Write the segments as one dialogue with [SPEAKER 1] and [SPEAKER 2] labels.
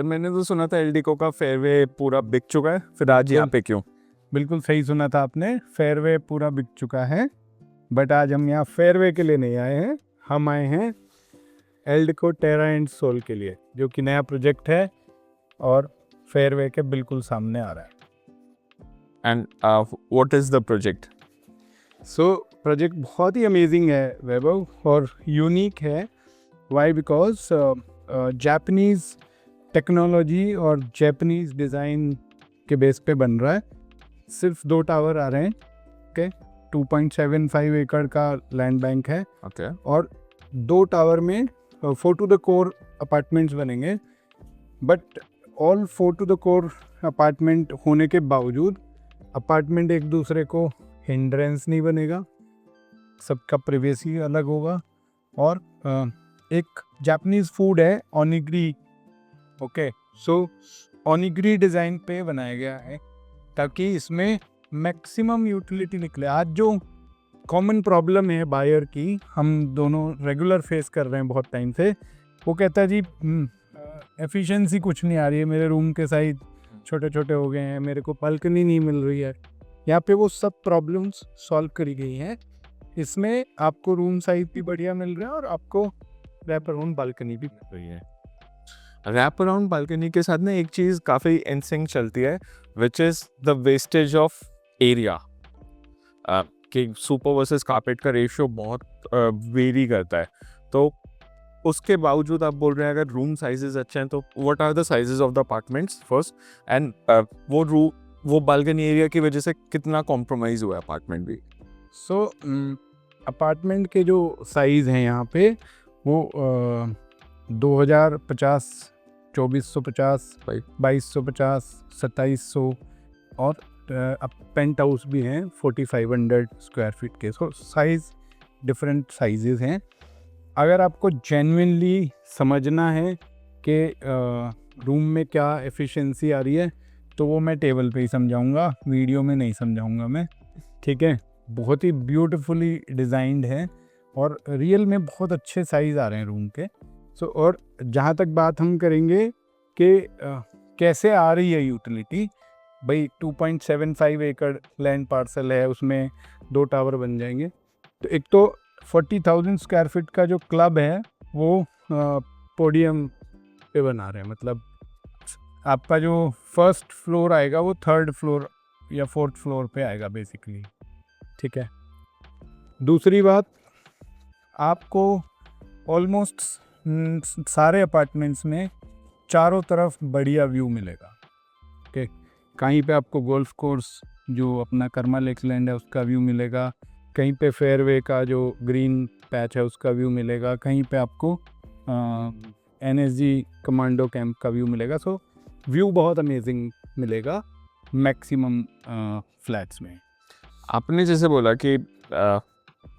[SPEAKER 1] तो मैंने तो सुना था एल्डिको का फेयरवे पूरा बिक चुका है, फिर आज यहाँ पे क्यों?
[SPEAKER 2] बिल्कुल सही सुना था आपने, फेयरवे पूरा बिक चुका है, बट आज हम यहाँ फेयरवे के लिए नहीं आए हैं, हम आए हैं एल्डिको टेरा एंड सोल के लिए, जो कि नया प्रोजेक्ट है और फेयरवे के बिल्कुल सामने आ रहा है।
[SPEAKER 1] And what is the project?
[SPEAKER 2] So project बहुत ही अमेजिंग है वैभव और यूनिक है। वाई? बिकॉज जापानीज़ टेक्नोलॉजी और जापानीज़ डिज़ाइन के बेस पे बन रहा है। सिर्फ 2 टावर आ रहे हैं, ओके। 2.75 एकड़ का लैंड बैंक है,
[SPEAKER 1] ओके।
[SPEAKER 2] और 2 टावर में 4 टू द कोर अपार्टमेंट्स बनेंगे। But all 4 to the core apartment होने के बावजूद अपार्टमेंट एक दूसरे को हिंड्रेंस नहीं बनेगा, सबका प्रिवेसी अलग होगा। और एक जापानीज़ फूड है ओनिग्री, ओके। सो ओनिग्री डिज़ाइन पे बनाया गया है ताकि इसमें मैक्सिमम यूटिलिटी निकले। आज जो कॉमन प्रॉब्लम है बायर की, हम दोनों रेगुलर फेस कर रहे हैं बहुत टाइम से, वो कहता है जी एफिशिएंसी कुछ नहीं आ रही है, मेरे रूम के साइज छोटे छोटे हो गए हैं, मेरे को बालकनी नहीं मिल रही है। यहाँ पे वो सब प्रॉब्लम्स सॉल्व करी गई हैं। इसमें आपको रूम साइज भी बढ़िया मिल रहा है और आपको रैप अराउंड बालकनी भी मिल रही है।
[SPEAKER 1] रैप अराउंड बालकनी के साथ ना एक चीज़ काफ़ी इनसिंक चलती है, which is the wastage of area. कि सुपर वर्सेस कारपेट का रेशियो बहुत वेरी करता है, तो उसके बावजूद आप बोल रहे हैं अगर रूम साइजेस अच्छे हैं तो what are the sizes of the apartments first, and वो बालकनी एरिया की वजह से कितना कॉम्प्रोमाइज़ हुआ है अपार्टमेंट भी?
[SPEAKER 2] सो अपार्टमेंट के जो साइज़ हैं यहाँ पे वो 2050, 2450, 2250, 2700 और पेंट हाउस भी हैं 4500 स्क्वायर फीट के। सो साइज़ डिफरेंट साइजेस हैं। अगर आपको जेन्युइनली समझना है कि रूम में क्या एफिशिएंसी आ रही है, तो वो मैं टेबल पे ही समझाऊंगा, वीडियो में नहीं समझाऊंगा मैं, ठीक है। बहुत ही ब्यूटीफुली डिज़ाइंड है और रियल में बहुत अच्छे साइज़ आ रहे हैं रूम के। सो और जहाँ तक बात हम करेंगे कि कैसे आ रही है यूटिलिटी, भाई 2.75 एकड़ लैंड पार्सल है, उसमें 2 टावर बन जाएंगे। तो एक तो 40,000 स्क्वायर फीट का जो क्लब है वो पोडियम पे बना रहे हैं, मतलब आपका जो फर्स्ट फ्लोर आएगा वो 3rd फ्लोर या 4th फ्लोर पे आएगा बेसिकली, ठीक है। दूसरी बात, आपको ऑलमोस्ट सारे अपार्टमेंट्स में चारों तरफ बढ़िया व्यू मिलेगा, ओके। कहीं पे आपको गोल्फ कोर्स जो अपना कर्मा लेक लैंड है उसका व्यू मिलेगा, कहीं पे फेयरवे का जो ग्रीन पैच है उसका व्यू मिलेगा, कहीं पे आपको NSG कमांडो कैंप का व्यू मिलेगा। सो व्यू बहुत अमेजिंग मिलेगा मैक्सिमम फ्लैट्स में।
[SPEAKER 1] आपने जैसे बोला कि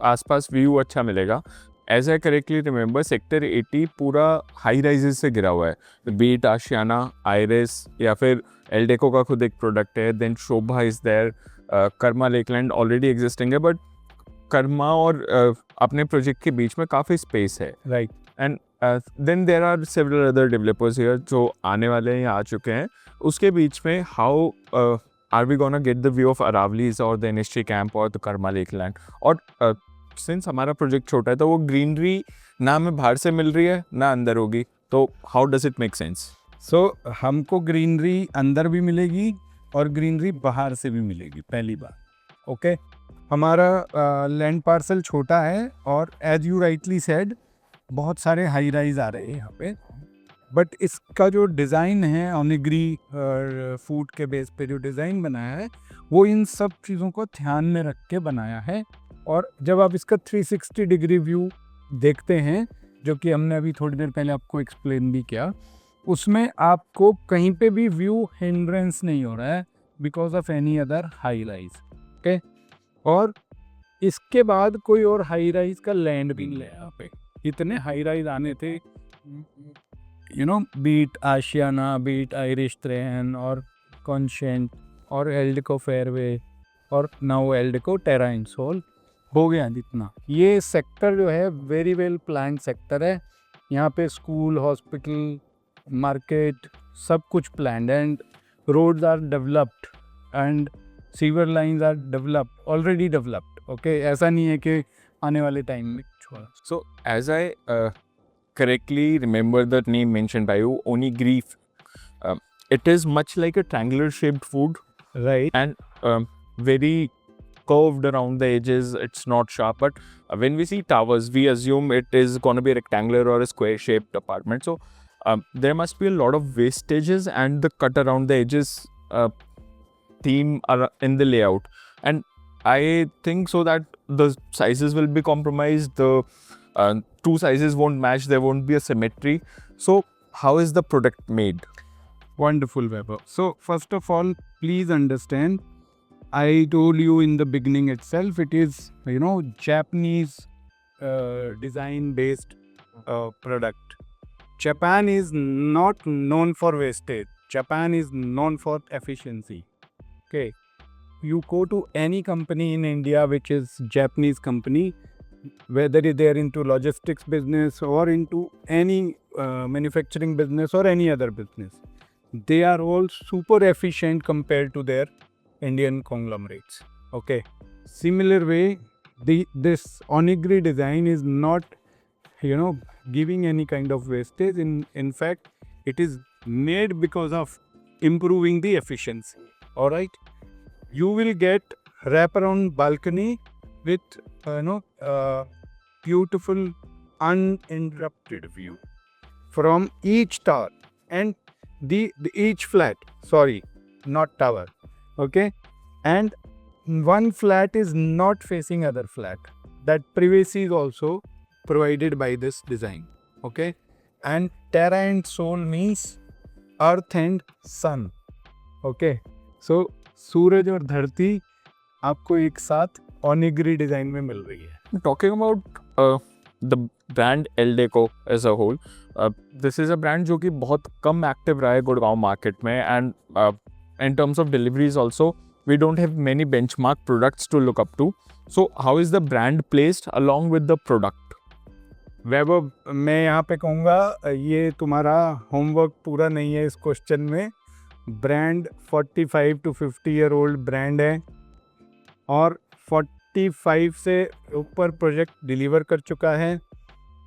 [SPEAKER 1] आसपास व्यू अच्छा मिलेगा, as I correctly remember sector 80 पूरा हाई राइजेस से घिरा हुआ है, बीट आशियाना, आइरिस या फिर एल्डेको का खुद एक प्रोडक्ट है, then Shobha is there, Karma Lakeland already existing है, बट कर्मा और अपने प्रोजेक्ट के बीच में काफ़ी स्पेस है,
[SPEAKER 2] right.
[SPEAKER 1] And then there are several other developers here जो आने वाले हैं या आ चुके हैं। उसके बीच में how are we gonna get the view of Aravallis और द NSG कैंप और द कर्मा लेकलैंड? और सिंस हमारा प्रोजेक्ट छोटा है तो वो ग्रीनरी ना हमें बाहर से मिल रही है ना अंदर होगी, तो how does it make sense?
[SPEAKER 2] So हमको ग्रीनरी अंदर भी मिलेगी और ग्रीनरी बाहर से भी मिलेगी, पहली बार, ओके। हमारा लैंड पार्सल छोटा है और एज यू राइटली सेड बहुत सारे हाई राइज आ रहे हैं यहाँ पे, बट इसका जो डिज़ाइन है ओनिग्री और फूड के बेस पे जो डिज़ाइन बनाया है वो इन सब चीज़ों को ध्यान में रख के बनाया है। और जब आप इसका 360 डिग्री व्यू देखते हैं, जो कि हमने अभी थोड़ी देर पहले आपको एक्सप्लेन भी किया, उसमें आपको कहीं पे भी व्यू हिंड्रेंस नहीं हो रहा है because of any other high rise, okay. और इसके बाद कोई और हाई राइज का लैंड भी नहीं है यहाँ पे। इतने हाई राइज आने थे, you know, beat Ashiana, beat Irish train और कॉन्शेंट और एल्डिको फेयरवे और now Eldeco Terra and Soul, हो गया जितना। ये सेक्टर जो है वेरी वेल प्लान्ड सेक्टर है। यहाँ पे स्कूल, हॉस्पिटल, मार्केट, सब कुछ planned and roads are developed and sewer lines are developed, already developed. Okay, ऐसा नहीं है कि आने वाले टाइम में छोड़ा.
[SPEAKER 1] So, as I correctly remember the name mentioned by you, onigiri, it is much like a triangular shaped food
[SPEAKER 2] Right.
[SPEAKER 1] and very curved around the edges. It's not sharp, but when we see towers, we assume it is going to be rectangular or a square shaped apartment. So there must be a lot of wastages and the cut around the edges theme in the layout. And I think so that the sizes will be compromised. The two sizes won't match. There won't be a symmetry. So how is the product made?
[SPEAKER 2] Wonderful, Weber. So first of all, please understand, I told you in the beginning itself, it is, Japanese design based product. Japan is not known for wastage. Japan is known for efficiency. Okay. You go to any company in India which is Japanese company, whether they're into logistics business or into any manufacturing business or any other business, they are all super efficient compared to their Indian conglomerates. Okay. Similar way, this onigiri design is not, giving any kind of wastage. In fact, it is made because of improving the efficiency. All right. You will get wraparound balcony with, beautiful uninterrupted view from each tower and the each flat. Sorry, not tower. Okay, and one flat is not facing other flat. That privacy is also provided by this design. Okay, and terra and soul means earth and sun. Okay, so सूरज और धरती आपको एक साथ onigiri design में मिल रही है.
[SPEAKER 1] Talking about the brand Eldeco as a whole, this is a brand जो कि बहुत कम active रहा है गुड़गांव market में, and in terms of deliveries also, we don't have many benchmark products to look up to. So how is the brand placed along with the product?
[SPEAKER 2] वैभव, मैं यहाँ पे कहूँगा ये तुम्हारा होमवर्क पूरा नहीं है इस क्वेश्चन में. Brand 45 to 50 year old brand है और 45 से ऊपर प्रोजेक्ट डिलीवर कर चुका है.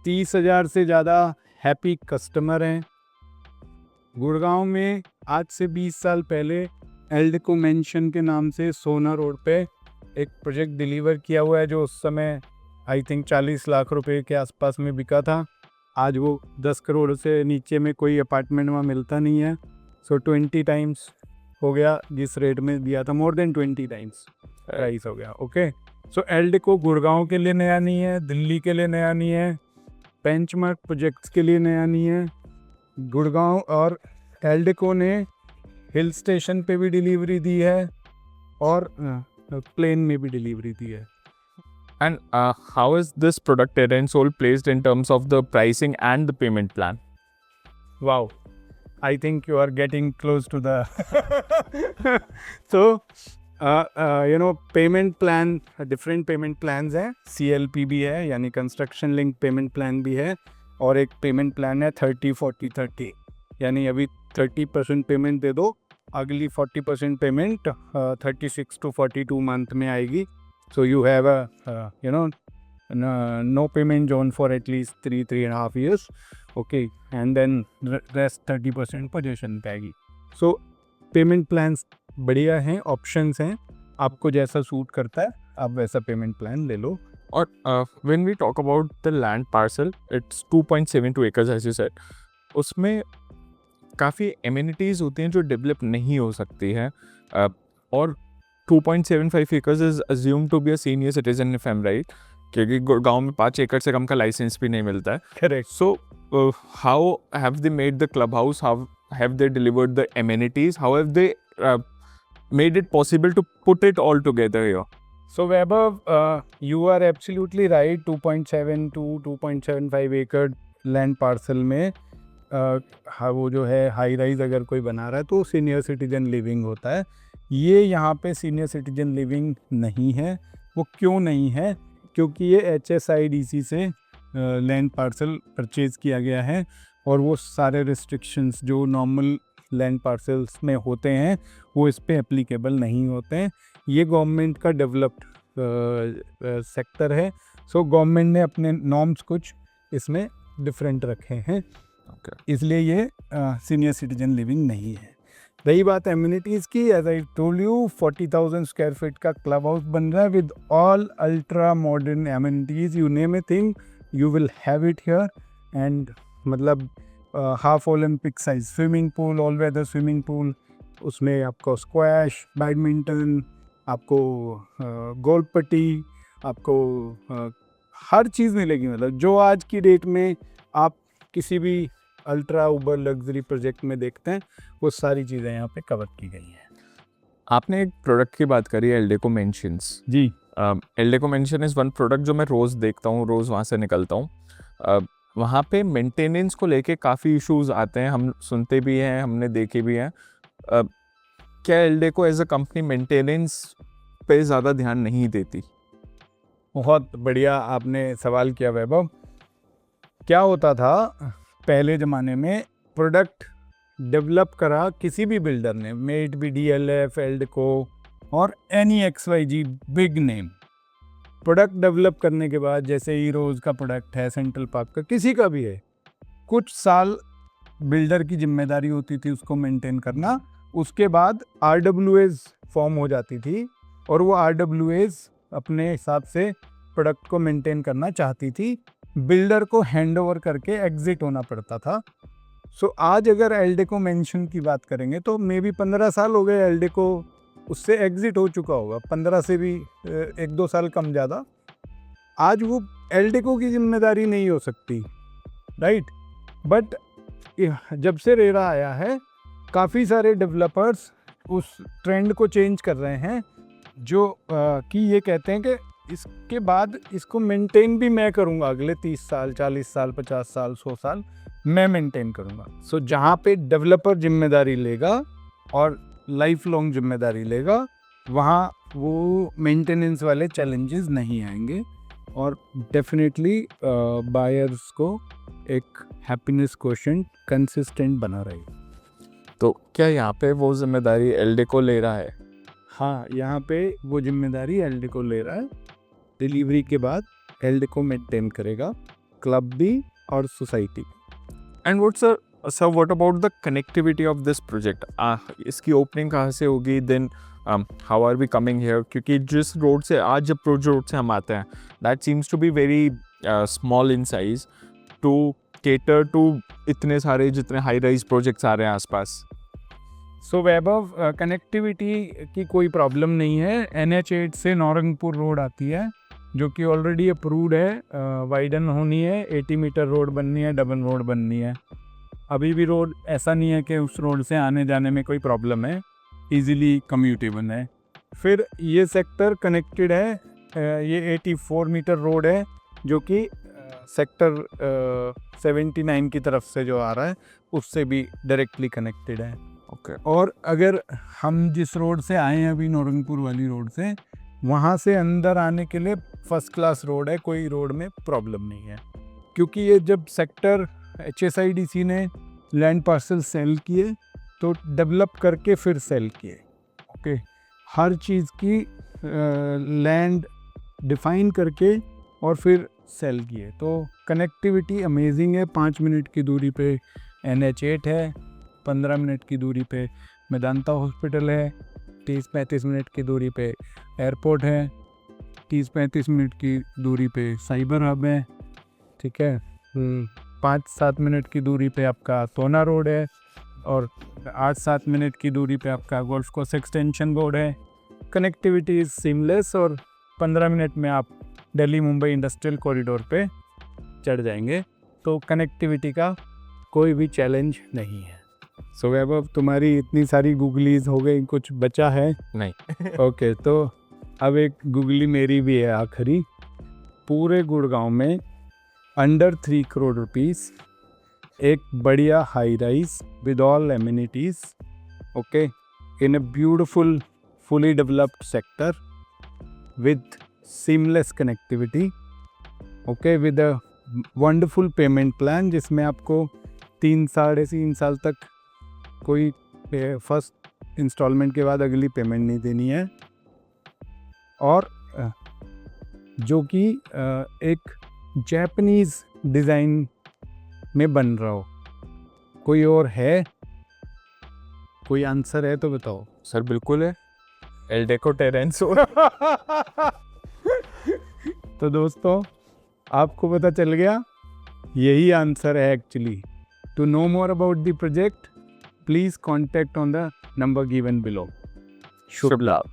[SPEAKER 2] 30,000 से ज़्यादा हैप्पी कस्टमर हैं. गुड़गांव में आज से 20 साल पहले एल्डेको मेंशन के नाम से सोना रोड पे एक प्रोजेक्ट डिलीवर किया हुआ है जो उस समय आई थिंक 40 लाख रुपए के आसपास में बिका था. आज वो 10 करोड़ से नीचे में कोई अपार्टमेंट वहाँ मिलता नहीं है. सो 20 टाइम्स हो गया जिस रेट में दिया था, मोर देन 20 टाइम्स प्राइस हो गया. ओके, सो एल्डेको गुड़गांव के लिए नया नहीं है, दिल्ली के लिए नया नहीं है, बेंचमार्क प्रोजेक्ट्स के लिए नया नहीं है. गुड़गांव और एल्डेको ने हिल स्टेशन पे भी डिलीवरी दी है और प्लेन में भी डिलीवरी दी है.
[SPEAKER 1] And how is this product Terra and Soul placed in terms of the pricing and the payment plan?
[SPEAKER 2] Wow, I think you are getting close to the so payment plan, different payment plans हैं. CLP भी है यानी construction link payment plan भी है और एक payment plan है 30-40-30 यानी अभी 30% पेमेंट दे दो, अगली 40% पेमेंट 36 to 42 मंथ में आएगी. So you have no payment zone for at least 3.5 years. Okay, and then rest 30% possession पे आएगी. So पेमेंट प्लान्स बढ़िया हैं, ऑप्शंस हैं, आपको जैसा सूट करता है आप वैसा पेमेंट प्लान ले लो.
[SPEAKER 1] और when we talk about the land parcel, it's 2.72 acres as you said. उसमें काफ़ी amenities होती हैं जो डेवलप नहीं हो सकती हैं और 2.75 acres is assumed to be a senior citizen if I'm right, क्योंकि गांव में 5 एकड़ से कम का लाइसेंस भी नहीं मिलता है.
[SPEAKER 2] Correct.
[SPEAKER 1] So how have they made the clubhouse? How have they delivered the amenities? How have they made it possible to put it all together here?
[SPEAKER 2] So Vaibhav, you are absolutely right. 2.7 to 2.75 एकड़ land parcel में वो जो है high rise अगर कोई बना रहा है तो सीनियर सिटीजन लिविंग होता है. ये यहाँ पे सीनियर सिटीजन लिविंग नहीं है. वो क्यों नहीं है? क्योंकि ये HSIDC से लैंड पार्सल परचेज़ किया गया है और वो सारे रिस्ट्रिक्शंस जो नॉर्मल लैंड पार्सल्स में होते हैं वो इस पे एप्लीकेबल नहीं होते हैं। ये गवर्नमेंट का डेवलप्ड सेक्टर है, सो गवर्नमेंट ने अपने नॉर्म्स कुछ इसमें डिफरेंट रखे हैं, इसलिए ये सीनियर सिटीजन लिविंग नहीं है। रही बात एम्यूनिटीज़ की, as I told you 40,000 square feet का क्लब हाउस बन रहा है with all ultra modern amenities, you name a thing you will have it here. And मतलब half Olympic size swimming pool, all weather swimming pool, उसमें आपको squash, badminton, आपको golf पट्टी, आपको हर चीज़ मिलेगी। मतलब जो आज की डेट में आप किसी भी अल्ट्रा उबर लग्जरी प्रोजेक्ट में देखते हैं वो सारी चीज़ें यहाँ पे कवर की गई हैं।
[SPEAKER 1] आपने एक प्रोडक्ट की बात करी, एल्डेको मेंशंस।
[SPEAKER 2] जी,
[SPEAKER 1] Eldeco Mansion is one product जो मैं रोज़ देखता हूँ, रोज़ वहाँ से निकलता हूँ। वहाँ पे मेंटेनेंस को लेके काफ़ी इश्यूज आते हैं, हम सुनते भी हैं, हमने देखे भी हैं। क्या Eldeco as a company maintenance पे ज़्यादा ध्यान नहीं देती?
[SPEAKER 2] बहुत बढ़िया आपने सवाल किया वैभव। क्या होता था पहले ज़माने में, प्रोडक्ट डेवलप करा किसी भी बिल्डर ने, मेट बी DLF, एल्डेको और any XYZ big name, product develop करने के बाद जैसे हीरोज़ का प्रोडक्ट है, सेंट्रल पार्क का, किसी का भी है, कुछ साल बिल्डर की जिम्मेदारी होती थी उसको मेंटेन करना। उसके बाद RWAs फॉर्म हो जाती थी और वो RWAs अपने हिसाब से प्रोडक्ट को मेंटेन करना चाहती थी, बिल्डर को हैंड ओवर करके एग्जिट होना पड़ता था। सो आज अगर एल्डेको मेंशन की बात करेंगे तो मे बी 15 साल हो गए एल्डेको उससे एग्जिट हो चुका होगा, 15 से भी 1-2 साल कम ज़्यादा। आज वो एल्डेको की जिम्मेदारी नहीं हो सकती, राइट। बट जब से रेरा आया है काफ़ी सारे डेवलपर्स उस ट्रेंड को चेंज कर रहे हैं, जो कि ये कहते हैं कि इसके बाद इसको मेंटेन भी मैं करूँगा, अगले 30 साल, 40 साल, 50 साल, 100 साल मैं मेंटेन करूँगा। सो जहाँ पे डेवलपर जिम्मेदारी लेगा और लाइफ लॉन्ग जिम्मेदारी लेगा, वहाँ वो मेंटेनेंस वाले चैलेंजेस नहीं आएंगे और डेफिनेटली बायर्स को एक हैप्पीनेस क्वोशेंट कंसिस्टेंट बना रहेगा।
[SPEAKER 1] तो क्या यहाँ पे वो जिम्मेदारी एल्डेको ले रहा है?
[SPEAKER 2] हाँ, यहाँ पे वो जिम्मेदारी एल्डेको ले रहा है। डिलीवरी के बाद एल्डेको मेंटेन करेगा, क्लब भी और society.
[SPEAKER 1] And what about the connectivity of this project? इसकी ओपनिंग कहाँ से होगी? Then how are we coming here? क्योंकि जिस रोड से आज जब रोड से हम आते हैं, that seems to be very small in size to cater to इतने सारे जितने हाई राइज प्रोजेक्ट्स आ रहे हैं आसपास।
[SPEAKER 2] सो वैभव, कनेक्टिविटी की कोई प्रॉब्लम नहीं है। NH8 से नौरंगपुर रोड आती है जो कि ऑलरेडी अप्रूव्ड है, वाइडन होनी है, 80 मीटर रोड बननी है, डबल रोड बननी है। अभी भी रोड ऐसा नहीं है कि उस रोड से आने जाने में कोई प्रॉब्लम है, इजीली कम्यूटेबल है। फिर ये सेक्टर कनेक्टेड है, ये 84 मीटर रोड है जो कि सेक्टर 79 की तरफ से जो आ रहा है उससे भी डायरेक्टली कनेक्टेड है।
[SPEAKER 1] ओके।
[SPEAKER 2] और अगर हम जिस रोड से आए हैं अभी, नौरंगपुर वाली रोड से, वहाँ से अंदर आने के लिए फर्स्ट क्लास रोड है, कोई रोड में प्रॉब्लम नहीं है। क्योंकि ये जब सेक्टर HSIDC ने लैंड पार्सल सेल किए तो डेवलप करके फिर सेल किए। ओके, हर चीज़ की लैंड डिफाइन करके और फिर सेल किए, तो कनेक्टिविटी अमेजिंग है। 5 मिनट की दूरी पे NH8 है, 15 मिनट की दूरी पे मेदांता हॉस्पिटल है, 30-35 मिनट की दूरी पे एयरपोर्ट है, 30-35 मिनट की दूरी पे साइबर हब है, ठीक है, 5-7 मिनट की दूरी पे आपका सोना रोड है और 8-7 मिनट की दूरी पे आपका गोल्फ कोर्स एक्सटेंशन रोड है। कनेक्टिविटी इज़ सीमलेस और 15 मिनट में आप दिल्ली मुंबई इंडस्ट्रियल कॉरिडोर पे चढ़ जाएंगे, तो कनेक्टिविटी का कोई भी चैलेंज नहीं है। सो वैभव, तुम्हारी इतनी सारी गूगलीज हो गई, कुछ बचा है?
[SPEAKER 1] नहीं।
[SPEAKER 2] ओके, तो अब एक गूगली मेरी भी है आखिरी। पूरे गुड़गांव में अंडर 3 करोड़ रुपीस एक बढ़िया high rise with all amenities, okay, in a beautiful fully developed sector with seamless connectivity, okay, with a wonderful payment plan जिसमें आपको 3-3.5 साल तक कोई फर्स्ट इंस्टॉलमेंट के बाद अगली पेमेंट नहीं देनी है, और जो कि एक जैपनीज़ डिज़ाइन में बन रहा हो। कोई और है, कोई आंसर है तो बताओ।
[SPEAKER 1] सर बिल्कुल है, एल डेको टेरेंसो।
[SPEAKER 2] तो दोस्तों आपको पता चल गया, यही आंसर है actually. To know more about the project please contact on the number given below.
[SPEAKER 1] Shubh लाभ।